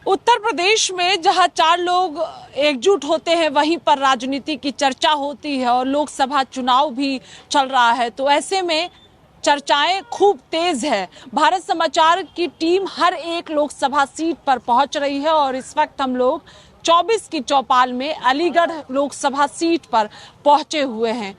उत्तर प्रदेश में जहां चार लोग एकजुट होते हैं वहीं पर राजनीति की चर्चा होती है और लोकसभा चुनाव भी चल रहा है, तो ऐसे में चर्चाएं खूब तेज है। भारत समाचार की टीम हर एक लोकसभा सीट पर पहुंच रही है और इस वक्त हम लोग 24 की चौपाल में अलीगढ़ लोकसभा सीट पर पहुंचे हुए हैं।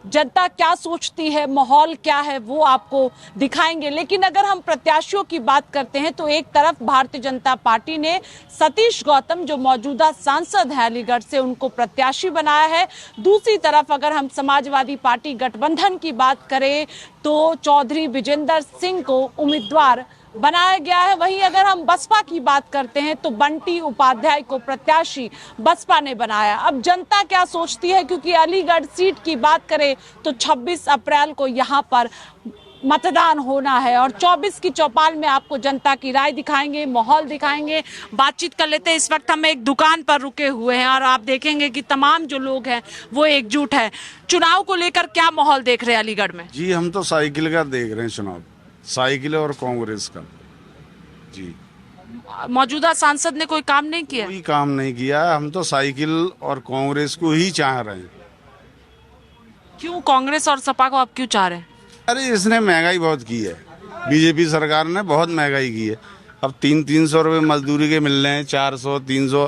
जनता क्या सोचती है, माहौल क्या है, वो आपको दिखाएंगे। लेकिन अगर हम प्रत्याशियों की बात करते हैं तो एक तरफ भारतीय जनता पार्टी ने सतीश गौतम, जो मौजूदा सांसद हैं अलीगढ़ से, उनको प्रत्याशी बनाया है। दूसरी तरफ अगर हम समाजवादी पार्टी गठबंधन की बात करें तो चौधरी विजेंद्र सिंह को उम्मीदवार बनाया गया है। वहीं अगर हम बसपा की बात करते हैं तो बंटी उपाध्याय को प्रत्याशी बसपा ने बनाया। अब जनता क्या सोचती है, क्योंकि अलीगढ़ सीट की बात करें तो 26 अप्रैल को यहां पर मतदान होना है और 24 की चौपाल में आपको जनता की राय दिखाएंगे, माहौल दिखाएंगे, बातचीत कर लेते हैं। इस वक्त हम एक दुकान पर रुके हुए हैं और आप देखेंगे कि तमाम जो लोग हैं वो एकजुट है। चुनाव को लेकर क्या माहौल देख रहे हैं अलीगढ़ में? जी, हम तो साइकिल का देख रहे हैं चुनाव, साइकिल और कांग्रेस का। जी, मौजूदा सांसद ने कोई काम नहीं किया? कोई काम नहीं किया। हम तो साइकिल और कांग्रेस को ही चाह रहे हैं। क्यों कांग्रेस और सपा को आप क्यों चाह रहे हैं? अरे इसने महंगाई बहुत की है, बीजेपी सरकार ने बहुत महंगाई की है। अब 300 रुपये मजदूरी के मिल रहे हैं, 400 300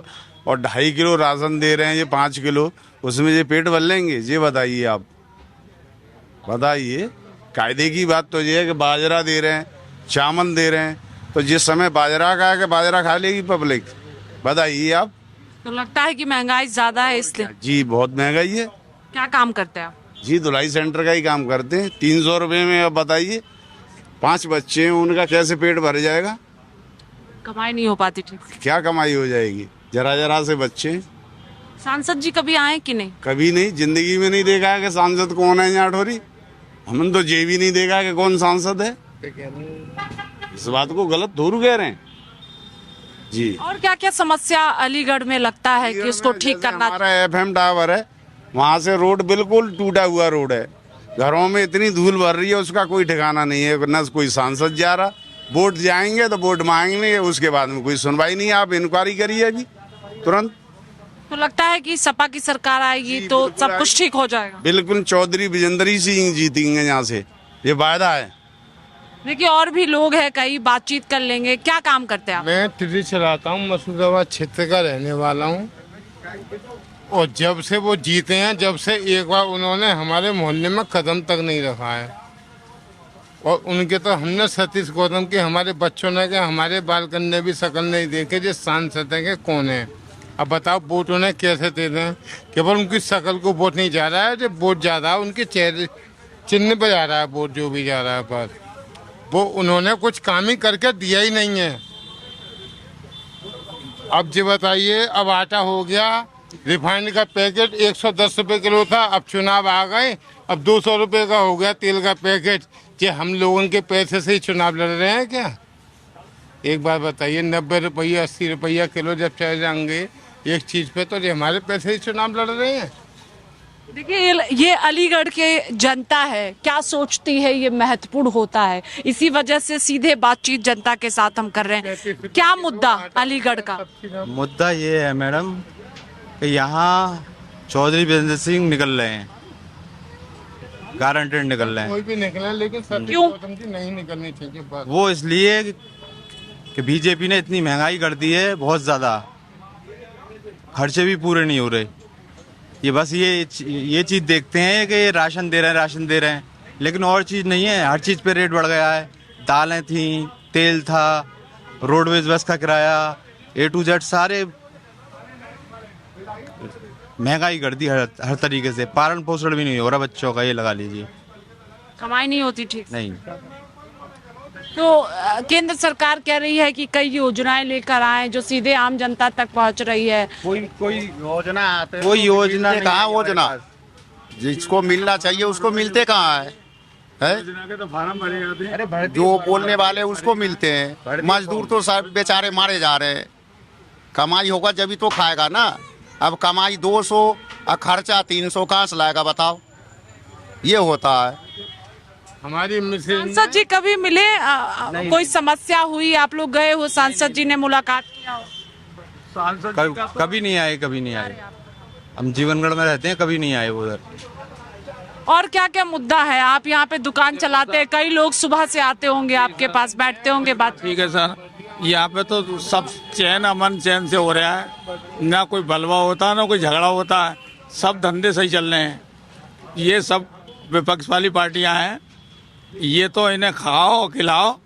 और 2.5 किलो राशन दे रहे हैं, ये 5 किलो, उसमें ये पेट भर लेंगे? ये बताइए, आप बताइए। कायदे की बात तो ये है कि बाजरा दे रहे हैं, चावल दे रहे हैं, तो जिस समय बाजरा का है कि बाजरा खा लेगी पब्लिक? बताइए आप। तो लगता है कि महंगाई ज्यादा है इसलिए? जी, बहुत महंगाई है। क्या काम करते हैं आप? जी, धुलाई सेंटर का ही काम करते हैं। 300 रुपये में अब बताइए, 5 बच्चे हैं, उनका कैसे पेट भर जाएगा? कमाई नहीं हो पाती ठीक से। क्या कमाई हो जाएगी? जरा जरा से बच्चे हैं। सांसद जी कभी आए कि नहीं? कभी नहीं, जिंदगी में नहीं देखा है कि सांसद कौन है यहाँ ठोरी। हमने तो ये भी नहीं देखा कि कौन सांसद है। इस बात को गलत दूर कह रहे हैं। जी, और क्या क्या समस्या अलीगढ़ में लगता है कि उसको ठीक करना? हमारा FM टावर है, वहाँ से रोड बिल्कुल टूटा हुआ रोड है। घरों में इतनी धूल भर रही है, उसका कोई ठिकाना नहीं है। न कोई सांसद जा रहा, वोट जाएंगे तो वोट मांगेंगे, उसके बाद में कोई सुनवाई नहीं। आप इंक्वायरी करिए अभी तुरंत। तो लगता है कि सपा की सरकार आएगी तो सब कुछ ठीक हो जाएगा? बिल्कुल, चौधरी विजेंद्र सिंह जीतेंगे यहाँ से, ये वायदा है। देखिए और भी लोग हैं, कई बातचीत कर लेंगे। क्या काम करते हैं आप? मैं ट्रैक्टर चलाता हूँ, मसूदाबाद क्षेत्र का रहने वाला हूँ। और जब से वो जीते हैं, जब से एक बार उन्होंने हमारे मोहल्ले में कदम तक नहीं रखा है। और उनके तो हमने सतीश गौतम के, हमारे बच्चों ने, के हमारे बालकन ने भी शकल नहीं देखे जो सांसद है के कौन है। अब बताओ वोट उन्हें कैसे दे दें? केवल उनकी शकल को वोट नहीं जा रहा है, जो वोट जा रहा है उनके चेहरे चिन्ह पे जा रहा है वोट, जो भी जा रहा है। पर वो उन्होंने कुछ काम ही करके दिया ही नहीं है। अब जी बताइए, अब आटा हो गया, रिफाइंड का पैकेट 110 रुपये किलो था, अब चुनाव आ गए, अब 200 रुपये का हो गया तेल का पैकेट। कि हम लोगों के पैसे से ही चुनाव लड़ रहे हैं क्या? एक बार बताइए, 90 रुपया 80 रुपया किलो जब चले जाएंगे एक चीज़ पे, तो ये हमारे पैसे ही चुनाव लड़ रहे हैं। देखिए ये अलीगढ़ के जनता है, क्या सोचती है ये महत्वपूर्ण होता है। इसी वजह से सीधे बातचीत जनता के साथ हम कर रहे हैं। क्या मुद्दा अलीगढ़ का? मुद्दा ये है मैडम कि यहाँ चौधरी विजेंद्र सिंह निकल रहे हैं, गारंटेड निकल रहे हैं। कोई भी निकले, लेकिन सतीश गौतम जी नहीं निकलनी चाहिए बात। वो इसलिए कि बीजेपी ने इतनी महंगाई कर दी है, बहुत ज़्यादा, खर्चे भी पूरे नहीं हो रहे। ये बस ये चीज़ देखते हैं कि राशन दे रहे हैं, लेकिन और चीज़ नहीं है। हर चीज़ पे रेट बढ़ गया है। दालें थी, तेल था, रोडवेज बस का किराया, A to Z सारे महंगाई कर दी हर तरीके से। पालन पोषण भी नहीं हो रहा बच्चों का, ये लगा लीजिए। कमाई नहीं होती ठीक से। नहीं। तो केंद्र सरकार कह रही है कि कई योजनाएं लेकर आए जो सीधे आम जनता तक पहुंच रही है। कोई योजना आते, कोई योजना कहाँ योजना जिसको मिलना चाहिए उसको मिलते कहाँ है? तो फार्म भरे जाते हैं। अरे जो बोलने वाले उसको मिलते हैं। मजदूर तो सब बेचारे मारे जा रहे हैं। कमाई होगा जब ही तो खाएगा ना। अब कमाई 200 और खर्चा 300 कहाँ से लाएगा बताओ? ये होता है। हमारी सांसद जी कभी मिले? कोई समस्या हुई, आप लोग गए हो, सांसद जी ने मुलाकात किया हो? कभी नहीं आए, कभी नहीं आए। हम जीवनगढ़ में रहते हैं, कभी नहीं आए वो उधर। और क्या क्या मुद्दा है? आप यहाँ पे दुकान चलाते हैं, कई लोग सुबह से आते होंगे, आपके पास बैठते होंगे, बात। ठीक है सर, यहाँ पे तो सब चैन अमन चैन से हो रहा है, ना कोई बलवा होता है ना कोई झगड़ा होता है, सब धंधे सही चल रहे हैं। ये सब विपक्ष वाली पार्टियां हैं, ये तो इन्हें खाओ खिलाओ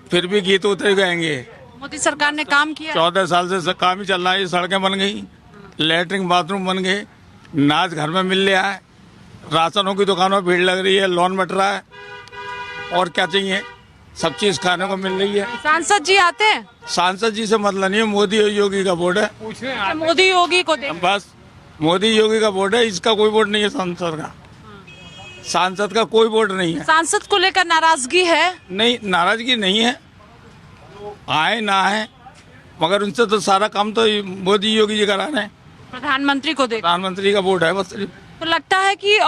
फिर भी गीत उतर जाएंगे। मोदी सरकार ने काम किया। 14 साल से काम ही चल रहा है, ये सड़कें बन गई, लेटरिन बाथरूम बन गए, नाच घर में मिल रहा है, राशनों की दुकानों में भीड़ लग रही है, लोन बट रहा है, और क्या चाहिए, सब चीज खाने को मिल रही है। सांसद जी आते हैं? सांसद जी से मतलब नहीं है, मोदी और योगी का वोट है, मोदी योगी को देख। बस मोदी योगी का वोट है, इसका कोई वोट नहीं है। सांसद का, सांसद का कोई वोट नहीं है। सांसद को लेकर नाराजगी है? नहीं, नाराजगी नहीं है, आए ना आए, मगर उनसे तो सारा काम तो मोदी योगी जी करा रहे हैं। प्रधानमंत्री को देख। प्रधानमंत्री का वोट है बस। तो लगता है कि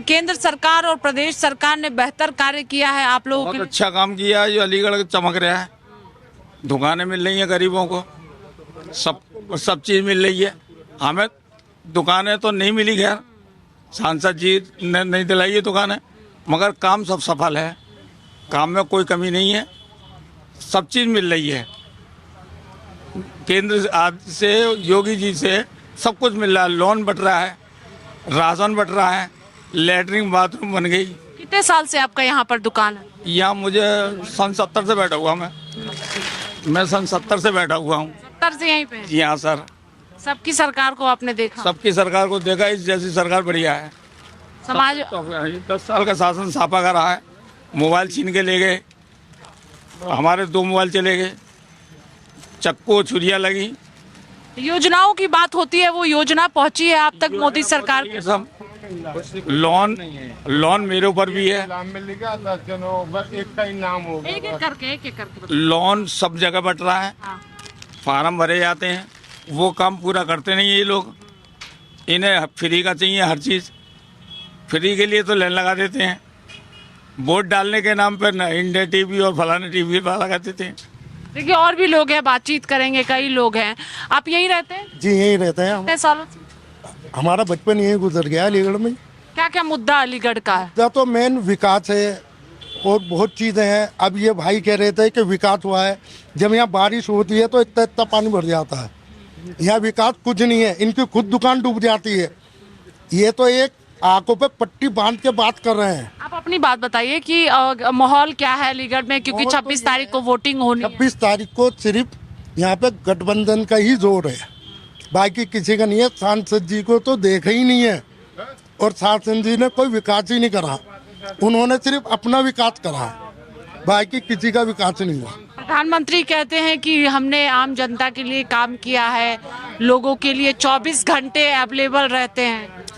केंद्र सरकार और प्रदेश सरकार ने बेहतर कार्य किया है आप लोगों के बहुत लिए? अच्छा काम किया है, जो अलीगढ़ चमक रहा है, दुकानें मिल रही हैं गरीबों को, सब चीज मिल रही है। हमें दुकानें तो नहीं मिली, खैर सांसद जी ने नहीं दिलाई है दुकानें, मगर काम सब सफल है, काम में कोई कमी नहीं है, सब चीज मिल रही है। केंद्र से योगी जी से सब कुछ मिल रहा है, लोन बट रहा है, राशन बट रहा है, लेटरिन बाथरूम बन गई। कितने साल से आपका यहाँ पर दुकान है? यहाँ मुझे सन 70 से बैठा हुआ मैं सन 70 से बैठा हुआ हूँ। 70 से यहीं पे हैं? जी हाँ सर, सबकी सरकार को आपने देखा? सबकी सरकार को देखा, इस जैसी सरकार बढ़िया है। समाज 10 साल का शासन छापा करा है, मोबाइल छीन के ले गए, हमारे 2 मोबाइल चले गए, चक्कू छुरियाँ लगी। योजनाओं की बात होती है, वो योजना पहुंची है आप तक मोदी सरकार ये सब लोन मेरे ऊपर भी है, इनाम मिल गया, 10 जनों बस एक का इनाम हो गया। एक एक करके लोन सब जगह बट रहा है, हाँ। फार्म भरे जाते हैं, वो काम पूरा करते नहीं ये लोग। इन्हें फ्री का चाहिए हर चीज़, फ्री के लिए तो लाइन लगा देते हैं, वोट डालने के नाम पर न इंडिया टीवी और फलाने टीवी पर लगा देते हैं। देखिए और भी लोग हैं, बातचीत करेंगे, कई लोग हैं। आप यहीं रहते हैं? जी यहीं रहते हैं हम। कितने सालों से? हमारा बचपन यहीं गुजर गया अलीगढ़ में। क्या क्या मुद्दा अलीगढ़ का है? मुद्दा तो मेन विकास है और बहुत चीज़ें हैं। अब ये भाई कह रहे थे कि विकास हुआ है, जब यहाँ बारिश होती है तो इतना इतना पानी भर जाता है। यहाँ विकास कुछ नहीं है, इनकी खुद दुकान डूब जाती है। ये तो एक आंखों पे पट्टी बांध के बात कर रहे हैं। आप अपनी बात बताइए कि माहौल क्या है अलीगढ़ में, क्योंकि 26 तारीख को वोटिंग होनी है। 26 तारीख को सिर्फ यहाँ पे गठबंधन का ही जोर है, बाकी किसी का नहीं है। सांसद जी को तो देखा ही नहीं है, और सांसद जी ने कोई विकास ही नहीं करा, उन्होंने सिर्फ अपना विकास करा, बाकी किसी का विकास नहीं हुआ। प्रधानमंत्री कहते हैं कि हमने आम जनता के लिए काम किया है, लोगों के लिए 24 घंटे अवेलेबल रहते हैं।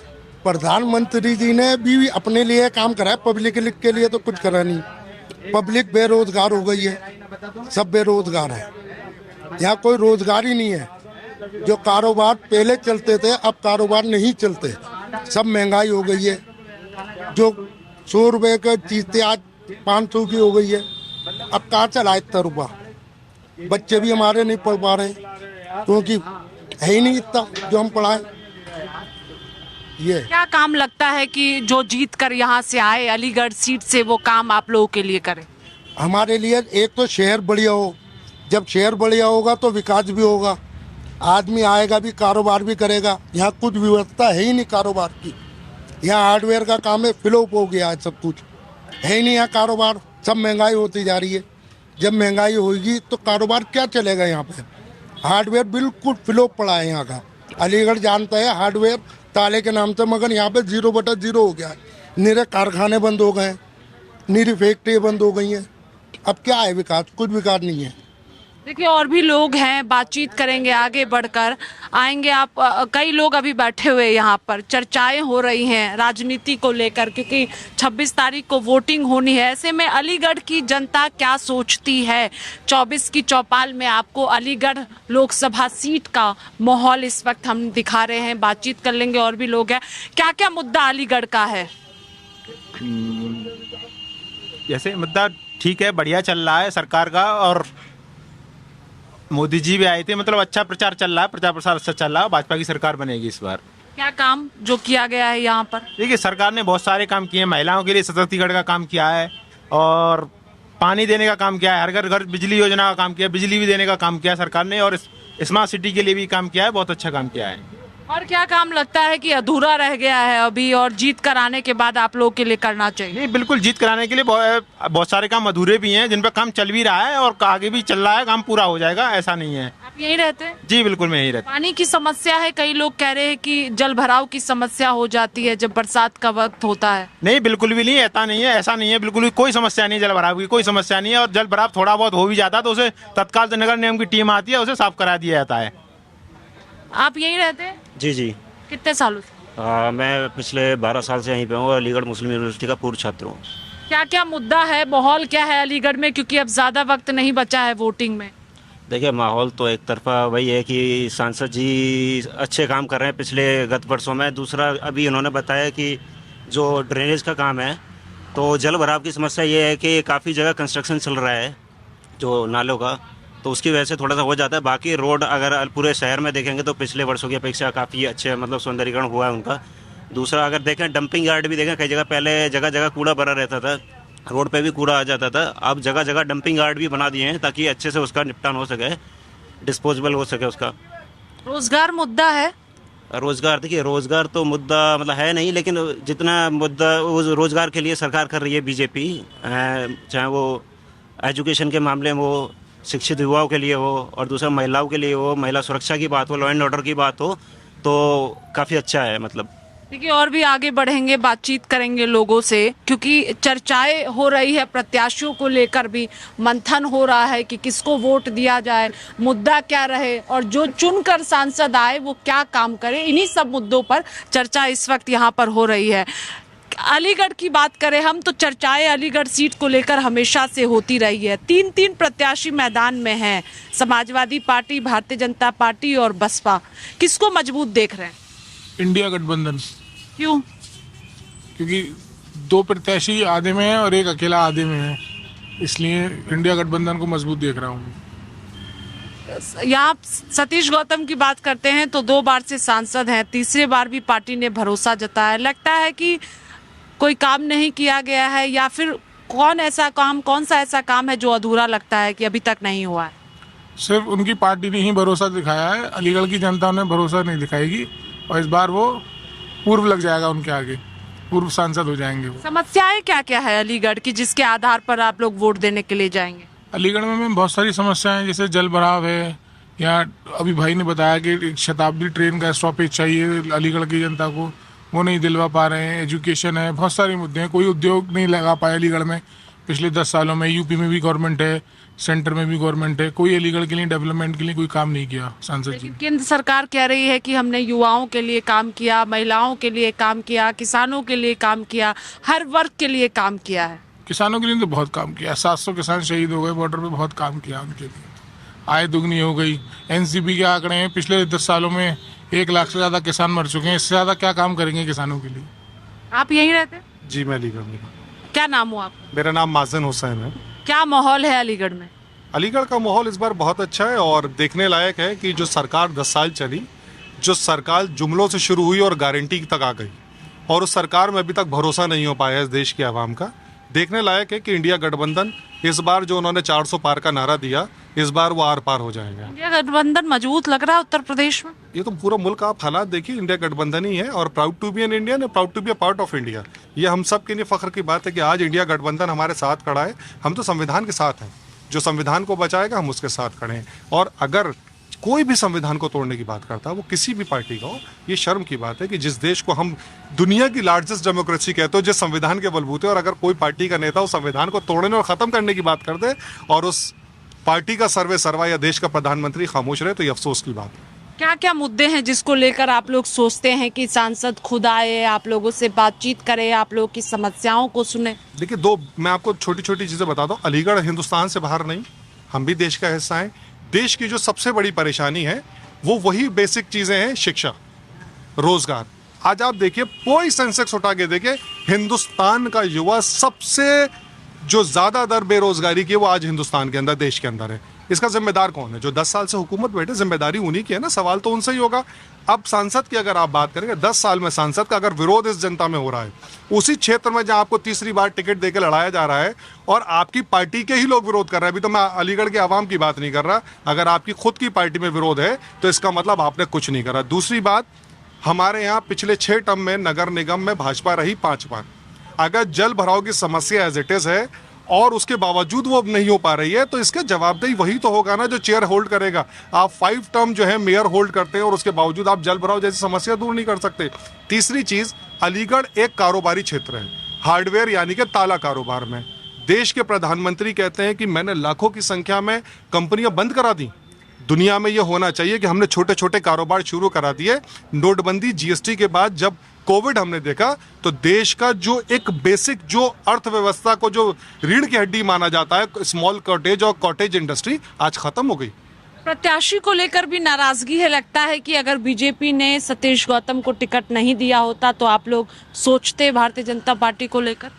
प्रधानमंत्री जी ने भी अपने लिए काम करा है, पब्लिक के लिए तो कुछ करा नहीं। पब्लिक बेरोजगार हो गई है, सब बेरोजगार है, यहाँ कोई रोजगार ही नहीं है। जो कारोबार पहले चलते थे अब कारोबार नहीं चलते, सब महंगाई हो गई है। जो 100 रुपये का चीज़ थी आज 500 की हो गई है। अब कहाँ चला इतना रुपया? बच्चे भी हमारे नहीं पढ़ पा रहे, क्योंकि है ही नहीं इतना जो हम पढ़ाएं। ये क्या काम लगता है कि जो जीत कर यहाँ से आए अलीगढ़ सीट से, वो काम आप लोगों के लिए करें? हमारे लिए एक तो शहर बढ़िया हो, जब शहर बढ़िया होगा तो विकास भी होगा, आदमी आएगा भी, कारोबार भी करेगा। यहाँ कुछ व्यवस्था है ही नहीं कारोबार की। यहाँ हार्डवेयर का काम है, फ्लॉप हो गया है, सब कुछ है ही नहीं यहाँ कारोबार। सब महंगाई होती जा रही है, जब महंगाई होगी तो कारोबार क्या चलेगा यहाँ पे? हार्डवेयर बिल्कुल फ्लॉप पड़ा है यहाँ का। अलीगढ़ जानता है हार्डवेयर ताले के नाम से, मगर यहाँ पे 0/0 हो गया है। निरे कारखाने बंद हो गए, निरी फैक्ट्री बंद हो गई हैं। अब क्या है विकास? कुछ विकास नहीं है। देखिए और भी लोग हैं, बातचीत करेंगे, आगे बढ़कर आएंगे। आप कई लोग अभी बैठे हुए यहाँ पर, चर्चाएं हो रही हैं राजनीति को लेकर, क्योंकि 26 तारीख को वोटिंग होनी है। ऐसे में अलीगढ़ की जनता क्या सोचती है? 24 की चौपाल में आपको अलीगढ़ लोकसभा सीट का माहौल इस वक्त हम दिखा रहे हैं, बातचीत कर लेंगे। और भी लोग हैं। क्या क्या मुद्दा अलीगढ़ का है? जैसे मुद्दा ठीक है, बढ़िया चल रहा है सरकार का, और मोदी जी भी आए थे, मतलब अच्छा प्रचार चल रहा है, प्रचार प्रसार अच्छा चल रहा है। भाजपा की सरकार बनेगी इस बार। क्या काम जो किया गया है यहाँ पर? देखिए, सरकार ने बहुत सारे काम किए हैं। महिलाओं के लिए सशक्तिकरण का काम किया है, और पानी देने का काम किया है, हर घर घर बिजली योजना का काम किया है, बिजली भी देने का काम किया है सरकार ने, और स्मार्ट सिटी के लिए भी काम किया है, बहुत अच्छा काम किया है। और क्या काम लगता है कि अधूरा रह गया है अभी, और जीत कर आने के बाद आप लोगों के लिए करना चाहिए? नहीं, बिल्कुल जीत कराने के लिए बहुत सारे काम अधूरे भी हैं, जिन पर काम चल भी रहा है और आगे भी चल रहा है, काम पूरा हो जाएगा, ऐसा नहीं है। आप यहीं रहते हैं? जी बिल्कुल, मैं यहीं रहता पानी की समस्या है, कई लोग कह रहे हैं कि जल भराव की समस्या हो जाती है जब बरसात का वक्त होता है। हूँ। नहीं, बिल्कुल भी नहीं, ऐसा नहीं है, बिल्कुल भी कोई समस्या नहीं है, जल भराव की कोई समस्या नहीं है। और जल भराव थोड़ा बहुत हो भी जाता है तो उसे तत्काल से नगर निगम की टीम आती है, उसे साफ करा दिया जाता है। आप यहीं रहते हैं? जी जी। कितने सालों से? मैं पिछले 12 साल से यहीं पे हूँ, अलीगढ़ मुस्लिम यूनिवर्सिटी का पूर्व छात्र हूँ। क्या क्या मुद्दा है, माहौल क्या है अलीगढ़ में, क्योंकि अब ज्यादा वक्त नहीं बचा है वोटिंग में? देखिए, माहौल तो एक तरफा वही है कि सांसद जी अच्छे काम कर रहे हैं पिछले गत वर्षों में। दूसरा, अभी उन्होंने बताया कि जो ड्रेनेज का काम है, तो जल भराव की समस्या ये है कि काफ़ी जगह कंस्ट्रक्शन चल रहा है जो नालों का, तो उसकी वजह से थोड़ा सा हो जाता है। बाकी रोड अगर पूरे शहर में देखेंगे तो पिछले वर्षों की अपेक्षा काफ़ी अच्छे, मतलब सौंदर्यीकरण हुआ है उनका। दूसरा, अगर देखें डंपिंग यार्ड भी देखें, कई जगह पहले जगह जगह कूड़ा भरा रहता था, रोड पे भी कूड़ा आ जाता था, अब जगह जगह डंपिंग यार्ड भी बना दिए हैं ताकि अच्छे से उसका निपटान हो सके, डिस्पोजेबल हो सके उसका। रोजगार मुद्दा है? रोजगार, देखिए रोजगार तो मुद्दा मतलब है नहीं, लेकिन जितना मुद्दा उस रोजगार के लिए सरकार कर रही है बीजेपी, चाहे वो एजुकेशन के मामले में हो, शिक्षित युवाओं के लिए हो, और दूसरा महिलाओं के लिए हो, महिला सुरक्षा की बात हो, लॉ एंड ऑर्डर की बात हो, तो काफ़ी अच्छा है। मतलब देखिए, और भी आगे बढ़ेंगे, बातचीत करेंगे लोगों से, क्योंकि चर्चाएं हो रही है, प्रत्याशियों को लेकर भी मंथन हो रहा है कि किसको वोट दिया जाए, मुद्दा क्या रहे, और जो चुनकर सांसद आए वो क्या काम करे। इन्हीं सब मुद्दों पर चर्चा इस वक्त यहाँ पर हो रही है। अलीगढ़ की बात करें हम तो चर्चाएं अलीगढ़ सीट को लेकर हमेशा से होती रही है। तीन प्रत्याशी मैदान में हैं, समाजवादी पार्टी, भारतीय जनता पार्टी और बसपा। किसको मजबूत देख रहे हैं? इंडिया गठबंधन। क्यों? क्योंकि 2 प्रत्याशी आधे में है और एक अकेला आधे में है, इसलिए इंडिया गठबंधन को मजबूत देख रहा हूँ। यहाँ सतीश गौतम की बात करते हैं तो 2 बार से सांसद हैं, तीसरे बार भी पार्टी ने भरोसा जताया। लगता है कि कोई काम नहीं किया गया है, या फिर कौन सा ऐसा काम है जो अधूरा लगता है कि अभी तक नहीं हुआ है? सिर्फ उनकी पार्टी ने ही भरोसा दिखाया है, अलीगढ़ की जनता ने भरोसा नहीं दिखाएगी, और इस बार वो पूर्व लग जाएगा उनके आगे, पूर्व सांसद हो जाएंगे वो। समस्याएं क्या क्या है अलीगढ़ की जिसके आधार पर आप लोग वोट देने के लिए जाएंगे? अलीगढ़ में बहुत सारी समस्याएं, जैसे जल भराव है, या अभी भाई ने बताया कि एक शताब्दी ट्रेन का स्टॉपेज चाहिए अलीगढ़ की जनता को, वो नहीं दिलवा पा रहे हैं। एजुकेशन है, बहुत सारे मुद्दे हैं। कोई उद्योग नहीं लगा पाया अलीगढ़ में पिछले 10 सालों में। यूपी में भी गवर्नमेंट है, सेंटर में भी गवर्नमेंट है, कोई अलीगढ़ के लिए डेवलपमेंट के लिए कोई काम नहीं किया सांसद जी। केंद्र सरकार कह रही है कि हमने युवाओं के लिए काम किया, महिलाओं के लिए काम किया, किसानों के लिए काम किया, हर वर्ग के लिए काम किया है। किसानों के लिए तो बहुत काम किया, 700 किसान शहीद हो गए बॉर्डर पे, बहुत काम किया उनके लिए। आय दुगनी हो गई। एनसीपी के आंकड़े हैं, पिछले 10 सालों में 1 लाख से ज़्यादा किसान मर चुके हैं। इससे ज़्यादा क्या काम करेंगे किसानों के लिए? आप यहीं रहते हैं? जी, मैं अलीगढ़ में। क्या नाम हुआ आपका? मेरा नाम माजन हुसैन है। क्या माहौल है अलीगढ़ में? अलीगढ़ का माहौल इस बार बहुत अच्छा है, और देखने लायक है कि जो सरकार 10 साल चली, जो सरकार जुमलों से शुरू हुई और गारंटी तक आ गई, और उस सरकार में अभी तक भरोसा नहीं हो पाया इस देश की आवाम का। देखने लायक है कि इंडिया गठबंधन इस बार जो उन्होंने 400 पार का नारा दिया, इस बार वो आर पार हो जाएगा। इंडिया गठबंधन मजबूत लग रहा है उत्तर प्रदेश में। ये तो पूरा मुल्क आप हालात देखिए, इंडिया गठबंधन ही है, और proud to be an Indian, proud to be a part of India. ये हम सब के लिए फख्र की बात है कि आज इंडिया गठबंधन हमारे साथ खड़ा है। हम तो संविधान के साथ हैं, जो संविधान को बचाएगा हम उसके साथ खड़े हैं। और अगर कोई भी संविधान को तोड़ने की बात करता है, वो किसी भी पार्टी का हो, ये शर्म की बात है कि जिस देश को हम दुनिया की लार्जेस्ट डेमोक्रेसी कहते हो, जिस संविधान के बलबूते, और अगर कोई पार्टी का नेता उस संविधान को तोड़ने और ख़त्म करने की बात कर दे, और उस पार्टी का सर्वे सर्वा या देश का प्रधानमंत्री खामोश रहे, तो ये अफसोस की बात है। क्या क्या मुद्दे हैं जिसको लेकर आप लोग सोचते हैं कि सांसद खुद आए, आप लोगों से बातचीत करे, आप लोगों की समस्याओं को सुने? देखिए, मैं आपको छोटी छोटी चीज़ें बताता हूँ। अलीगढ़ हिंदुस्तान से बाहर नहीं, हम भी देश का हिस्सा हैं। देश की जो सबसे बड़ी परेशानी है वो वही बेसिक चीज़ें हैं, शिक्षा, रोजगार। आज आप देखिए, कोई सेंसेक्स उठा के देखिए, हिंदुस्तान का युवा सबसे जो ज़्यादा दर बेरोजगारी की है वो आज हिंदुस्तान के अंदर, देश के अंदर है। इसका जिम्मेदार कौन है? जो 10 साल से हुकूमत बैठे, जिम्मेदारी उन्हीं की है ना, सवाल तो उनसे ही होगा। अब सांसद की अगर आप बात करेंगे, 10 साल में सांसद का अगर विरोध इस जनता में हो रहा है, उसी क्षेत्र में जहां आपको तीसरी बार टिकट देकर लड़ाया जा रहा है और आपकी पार्टी के ही लोग विरोध कर रहे हैं, अभी तो मैं अलीगढ़ के आवाम की बात नहीं कर रहा, अगर आपकी खुद की पार्टी में विरोध है तो इसका मतलब आपने कुछ नहीं करा। दूसरी बात, हमारे यहाँ पिछले 6 टर्म में नगर निगम में भाजपा रही 5 बार। अगर जल भराव की समस्या एज इट इज है और उसके बावजूद वो अब नहीं हो पा रही है, तो इसका जवाबदेही वही तो होगा ना जो चेयर होल्ड करेगा। आप 5 टर्म जो है मेयर होल्ड करते हैं और उसके बावजूद आप जल भराव जैसी समस्या दूर नहीं कर सकते। तीसरी चीज, अलीगढ़ एक कारोबारी क्षेत्र है, हार्डवेयर यानी कि ताला कारोबार में। देश के प्रधानमंत्री कहते हैं कि मैंने लाखों की संख्या में कंपनियां बंद करा दी। दुनिया में यह होना चाहिए कि हमने छोटे छोटे कारोबार शुरू करा दिए। नोटबंदी, जीएसटी के बाद जब कोविड हमने देखा तो देश का जो एक बेसिक जो अर्थव्यवस्था को जो रीढ़ की हड्डी माना जाता है, स्मॉल कॉटेज और कॉटेज इंडस्ट्री, आज खत्म हो गई। प्रत्याशी को लेकर भी नाराजगी है। लगता है कि अगर बीजेपी ने सतीश गौतम को टिकट नहीं दिया होता तो आप लोग सोचते भारतीय जनता पार्टी को लेकर?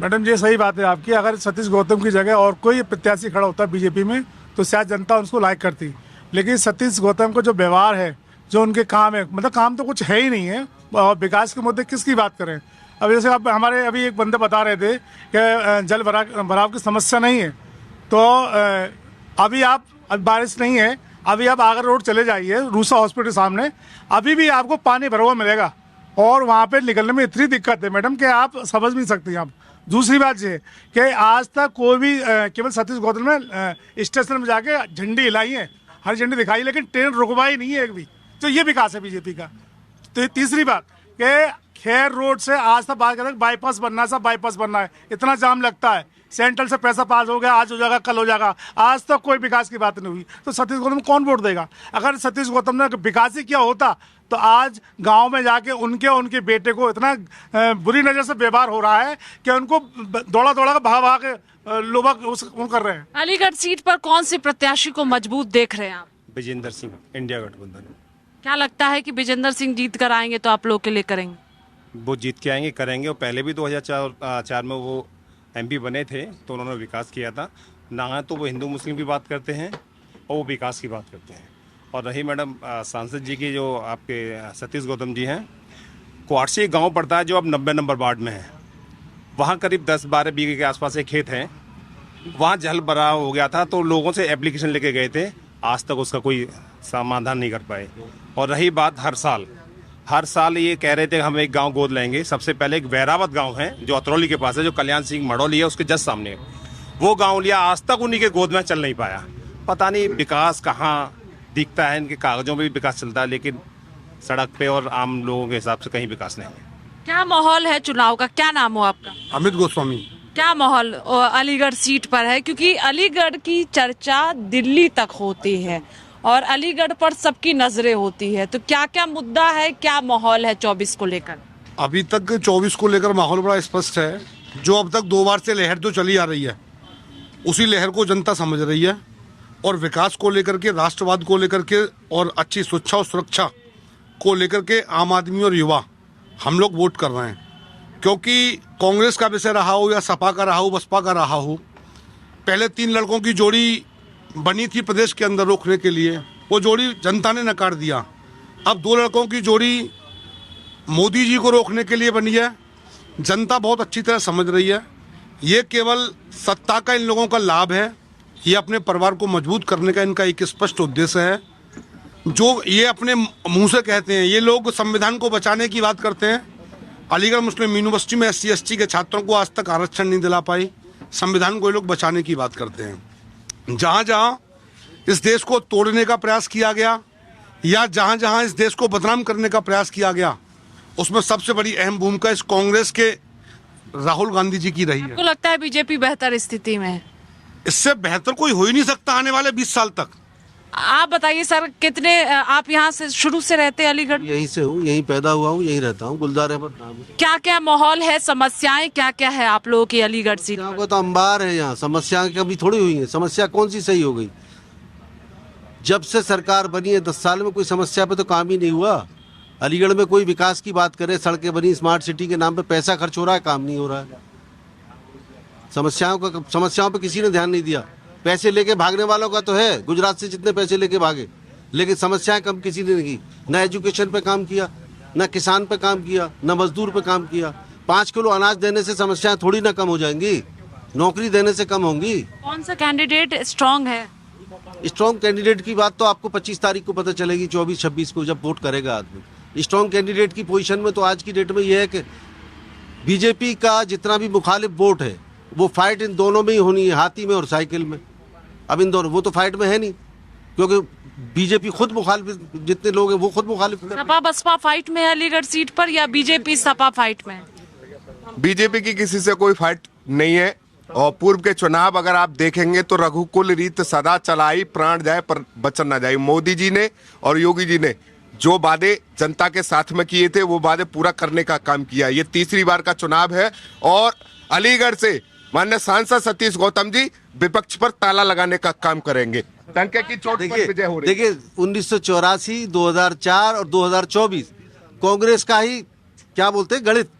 मैडम ये सही बात है आपकी। अगर सतीश गौतम की जगह और कोई प्रत्याशी खड़ा होता बीजेपी में तो शायद जनता उसको लाइक करती, लेकिन सतीश गौतम का जो व्यवहार है, जो उनके काम है, मतलब काम तो कुछ है ही नहीं है। और विकास के मुद्दे किसकी बात करें? अब जैसे आप हमारे अभी एक बंदे बता रहे थे कि जल भराव की समस्या नहीं है, तो अभी बारिश नहीं है, अभी आप आगरा रोड चले जाइए, रूसा हॉस्पिटल सामने, अभी भी आपको पानी भरा हुआ मिलेगा और वहाँ पे निकलने में इतनी दिक्कत है मैडम कि आप समझ नहीं सकती आप। दूसरी बात ये कि आज तक कोई भी केवल सतीश गौतम ने स्टेशन में जाके झंडी हिलाई है, हर झंडी दिखाई, लेकिन ट्रेन रुकवाई नहीं है एक भी। तो ये विकास है बीजेपी का। तो तीसरी बात कि खैर रोड से आज तक बात करें बाईपास बनना है, सब बाईपास बनना है, इतना जाम लगता है, सेंट्रल से पैसा पास हो गया, आज हो जाएगा, कल हो जाएगा, आज तक कोई विकास की बात नहीं हुई। तो सतीश गौतम कौन वोट देगा? अगर सतीश गौतम ने विकास ही किया होता तो आज गांव में जाके उनके बेटे को इतना बुरी नजर से व्यवहार हो रहा है कि उनको दौड़ा के भागा के लोग कर रहे हैं। अलीगढ़ सीट पर कौन से प्रत्याशी को मजबूत देख रहे हैं आप? विजेंद्र सिंह, इंडिया गठबंधन। क्या लगता है कि विजेंद्र सिंह जीत कर आएंगे तो आप लोग के लिए करेंगे? वो जीत के आएंगे, करेंगे। और पहले भी 2004 में वो एमपी बने थे तो उन्होंने विकास किया था ना। तो वो हिंदू मुस्लिम की बात करते हैं और वो विकास की बात करते हैं। और रही मैडम सांसद जी की, जो आपके सतीश गौतम जी हैं, क्वारसी एक गांव पड़ता है जो अब 90 नंबर वार्ड में है। वहाँ करीब 10-12 बीघे के आसपास एक खेत है, वहाँ जल भराव हो गया था तो लोगों से एप्लीकेशन लेके गए थे, आज तक उसका कोई समाधान नहीं कर पाए। और रही बात हर साल ये कह रहे थे हम एक गांव गोद लेंगे। सबसे पहले एक वैरावत गांव है जो अतरौली के पास है, जो कल्याण सिंह मड़ौली है उसके जस्ट सामने, वो गांव लिया, आज तक उन्हीं के गोद में चल नहीं पाया। पता नहीं विकास कहाँ दिखता है, इनके कागजों में भी विकास चलता है लेकिन सड़क पे और आम लोगों के हिसाब से कहीं विकास नहीं है। क्या माहौल है चुनाव का? क्या नाम हो आपका? अमित गोस्वामी। क्या माहौल अलीगढ़ सीट पर है? क्योंकि अलीगढ़ की चर्चा दिल्ली तक होती है और अलीगढ़ पर सबकी नजरें होती है, तो क्या क्या मुद्दा है, क्या माहौल है 24 को लेकर? अभी तक 24 को लेकर माहौल बड़ा स्पष्ट है। जो अब तक 2 बार से लहर जो चली आ रही है उसी लहर को जनता समझ रही है और विकास को लेकर के, राष्ट्रवाद को लेकर के और अच्छी शिक्षा और सुरक्षा को लेकर के आम आदमी और युवा हम लोग वोट कर रहे हैं। क्योंकि कांग्रेस का विषय रहा हो या सपा का रहा हो, बसपा का रहा हो, पहले 3 लड़कों की जोड़ी बनी थी प्रदेश के अंदर रोकने के लिए, वो जोड़ी जनता ने नकार दिया। अब 2 लड़कों की जोड़ी मोदी जी को रोकने के लिए बनी है। जनता बहुत अच्छी तरह समझ रही है ये केवल सत्ता का इन लोगों का लाभ है, ये अपने परिवार को मजबूत करने का इनका एक स्पष्ट उद्देश्य है। जो ये अपने मुंह से कहते हैं, ये लोग संविधान को बचाने की बात करते हैं। अलीगढ़ मुस्लिम यूनिवर्सिटी में SC ST के छात्रों को आज तक आरक्षण नहीं दिला पाई, संविधान को ये लोग बचाने की बात करते हैं। जहाँ जहाँ इस देश को तोड़ने का प्रयास किया गया या जहाँ जहाँ इस देश को बदनाम करने का प्रयास किया गया, उसमें सबसे बड़ी अहम भूमिका इस कांग्रेस के राहुल गांधी जी की रही है। आपको लगता है बीजेपी बेहतर स्थिति में है? इससे बेहतर कोई हो ही नहीं सकता आने वाले 20 साल तक। आप बताइए सर, कितने आप यहाँ से शुरू से रहते हैं अलीगढ़? यहीं से हूँ, यहीं पैदा हुआ हूँ, यहीं रहता हूँ, गुलजार अहमद नाम है। क्या क्या माहौल है, समस्याएं क्या क्या है आप लोगों की अलीगढ़ सीट को? तो अंबार है यहाँ, समस्याएं कभी थोड़ी हुई है। समस्या कौन सी सही हो गई? जब से सरकार बनी है 10 साल में कोई समस्या पे तो काम ही नहीं हुआ। अलीगढ़ में कोई विकास की बात करे, सड़कें बनी, स्मार्ट सिटी के नाम पे पैसा खर्च हो रहा है, काम नहीं हो रहा है। समस्याओं पे किसी ने ध्यान नहीं दिया। पैसे लेके भागने वालों का तो है, गुजरात से जितने पैसे लेके भागे, लेकिन समस्याएं कम किसी ने नहीं की। ना एजुकेशन पे काम किया, ना किसान पे काम किया, ना मजदूर पे काम किया। 5 किलो अनाज देने से समस्याएं थोड़ी ना कम हो जाएंगी, नौकरी देने से कम होंगी। कौन सा कैंडिडेट स्ट्रांग है? स्ट्रॉन्ग कैंडिडेट की बात तो आपको 25 तारीख को पता चलेगी, 24-26 को जब वोट करेगा आदमी। स्ट्रॉन्ग कैंडिडेट की पोजीशन में तो आज की डेट में यह है कि बीजेपी का जितना भी मुखालिफ वोट है वो फाइट इन दोनों में ही होनी है, हाथी में और साइकिल में। अब इन दोनों वो तो फाइट में है नहीं, क्योंकि बीजेपी खुद मुखालिफ, जितने लोग हैं वो खुद मुखालिफ। सपा बसपा फाइट में है अलीगढ़ सीट पर या बीजेपी सपा फाइट में? बीजेपी की किसी से कोई फाइट नहीं है। और पूर्व के चुनाव अगर आप देखेंगे तो रघुकुल रीत सदा चलाई, प्राण जाए पर बचन न जाए। मोदी जी ने और योगी जी ने जो वादे जनता के साथ में किए थे वो वादे पूरा करने का काम किया। ये तीसरी बार का चुनाव है और अलीगढ़ से माननीय सांसद सतीश गौतम जी विपक्ष पर ताला लगाने का काम करेंगे। डंके की चोट पर विजय हो रही है। देखिए 1984, 2004 और 2024 कांग्रेस का ही क्या बोलते हैं गणित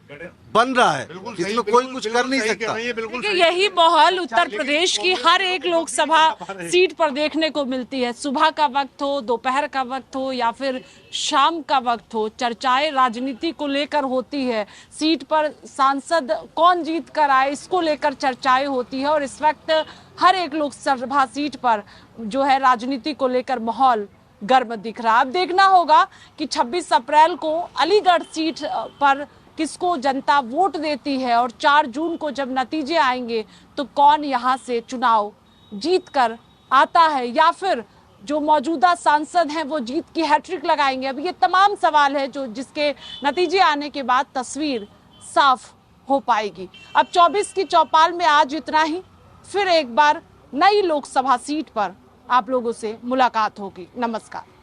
बन रहा है, इसमें कोई कुछ कर नहीं सकता। देखिए यही माहौल उत्तर प्रदेश की हर एक लोकसभा सीट पर देखने को मिलती है। सुबह का वक्त हो, दोपहर का वक्त हो या फिर शाम का वक्त हो, चर्चाएं राजनीति को लेकर होती है। सीट पर सांसद कौन जीत कर आए इसको लेकर चर्चाएं होती है और इस वक्त हर एक लोकसभा सीट पर जो है राजनीति को लेकर माहौल गर्म दिख रहा है। अब देखना होगा कि 26 अप्रैल को अलीगढ़ सीट पर किसको जनता वोट देती है और 4 जून को जब नतीजे आएंगे तो कौन यहां से चुनाव जीत कर आता है या फिर जो मौजूदा सांसद हैं वो जीत की हैट्रिक लगाएंगे। अब ये तमाम सवाल है जो जिसके नतीजे आने के बाद तस्वीर साफ हो पाएगी। अब 24 की चौपाल में आज इतना ही, फिर एक बार नई लोकसभा सीट पर आप लोगों से मुलाकात होगी। नमस्कार।